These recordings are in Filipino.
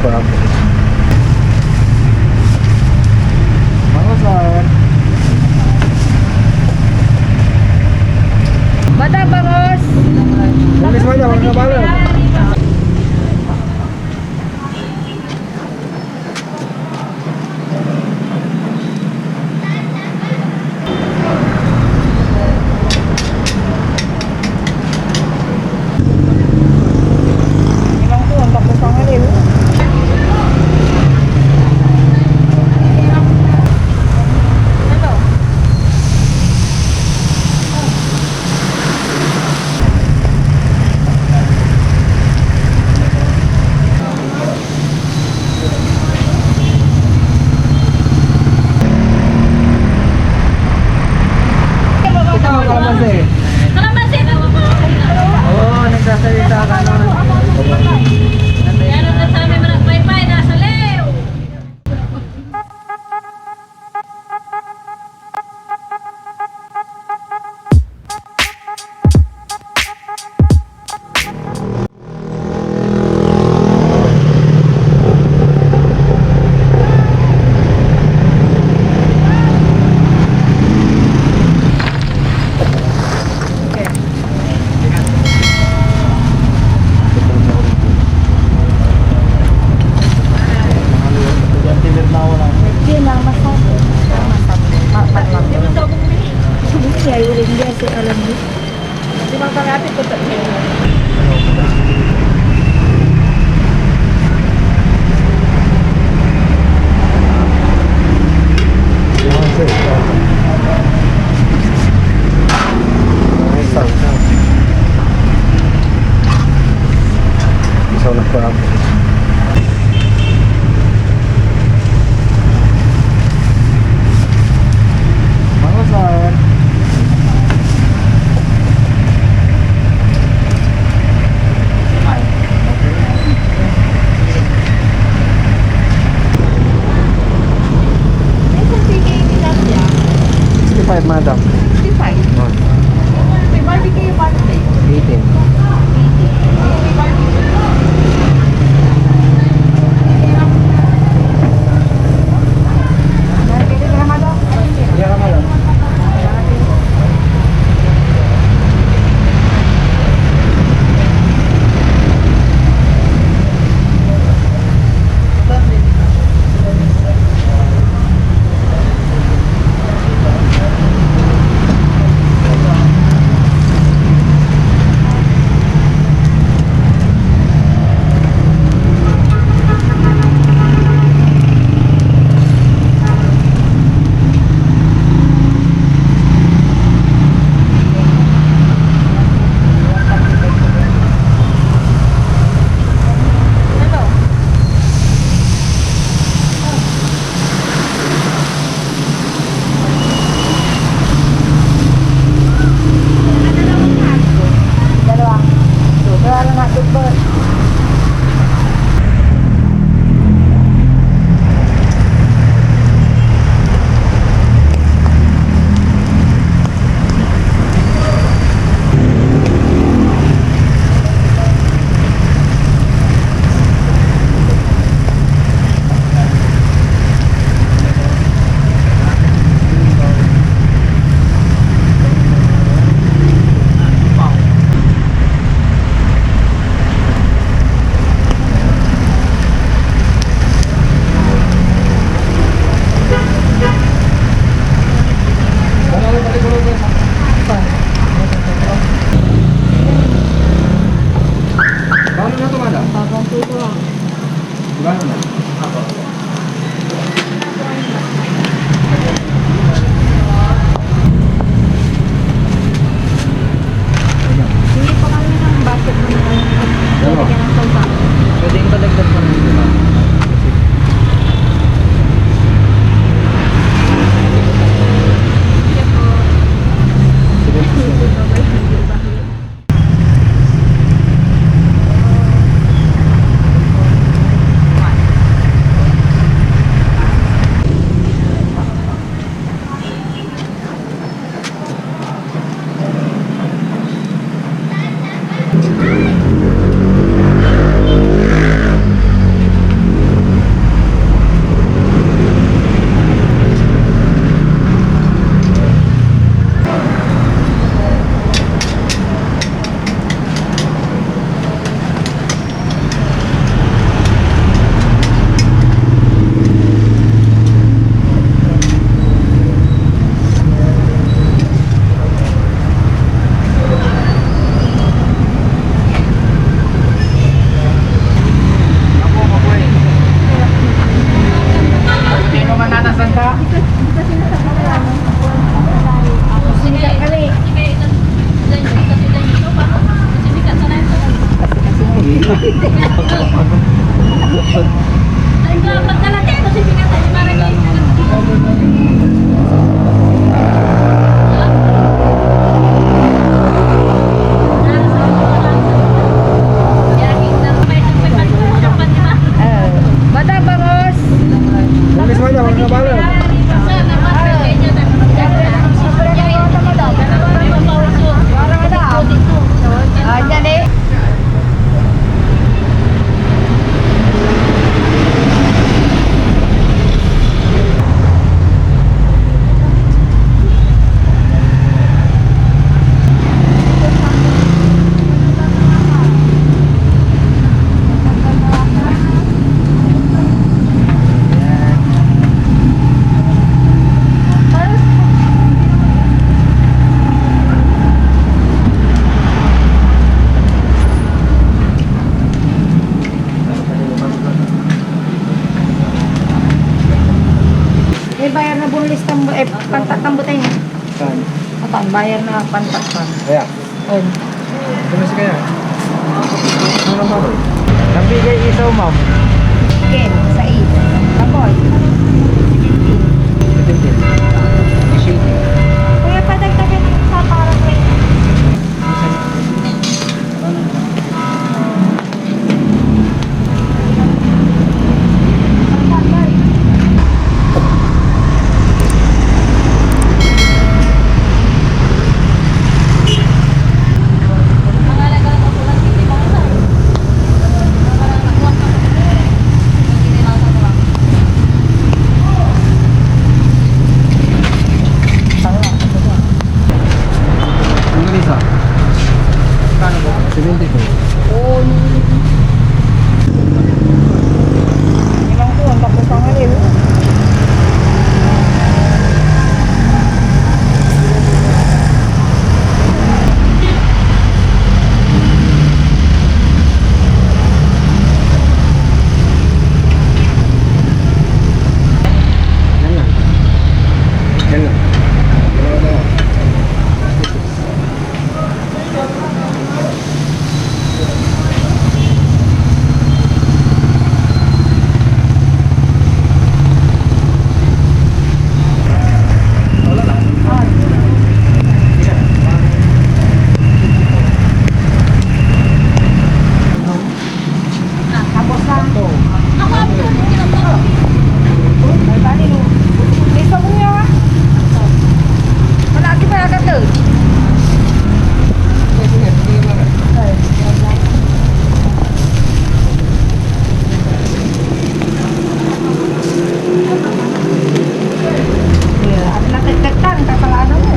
nagpa-ako. Mga sir. Bata bangos. Tulis mo na, mga kabalo. Madam. 55. May barbecue yung birthday. 18. May barbecue. Barbecue ka naman daw? Iya ka madam. Ay, pagkalaki ito si Pinata. Si Maragay. Bata bangos. Bilis mo na, mga kabalot. Dyan eh. May bayar na bulis pantat tambutay niya. Saan? Atang bayar na pantat pa. Kaya. On. Bilis kaya. Ano naman ba? Nabigay isaw, ma'am. Ken, sa i. Tapoy. 17. Kuya, padagdagan yung sa parang may... Ang isa. Kano ba? 72. Ilang ko, ang tapos ang halil. Yan lang. Yan lang. Dalawa daw. Tapos lang. Ito. Ako, ako. Ay, bali no. Lisa mo niya ha? Malaki pa agad to. Sige, sige lang. At natagtagtan, kapalano mo.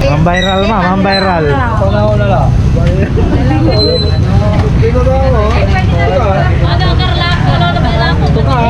Ang viral, ma'am. Ang viral. Una lang. Dito daw, oh. Ano, Carla? Ano na ba lang ako? Ito ka, ha?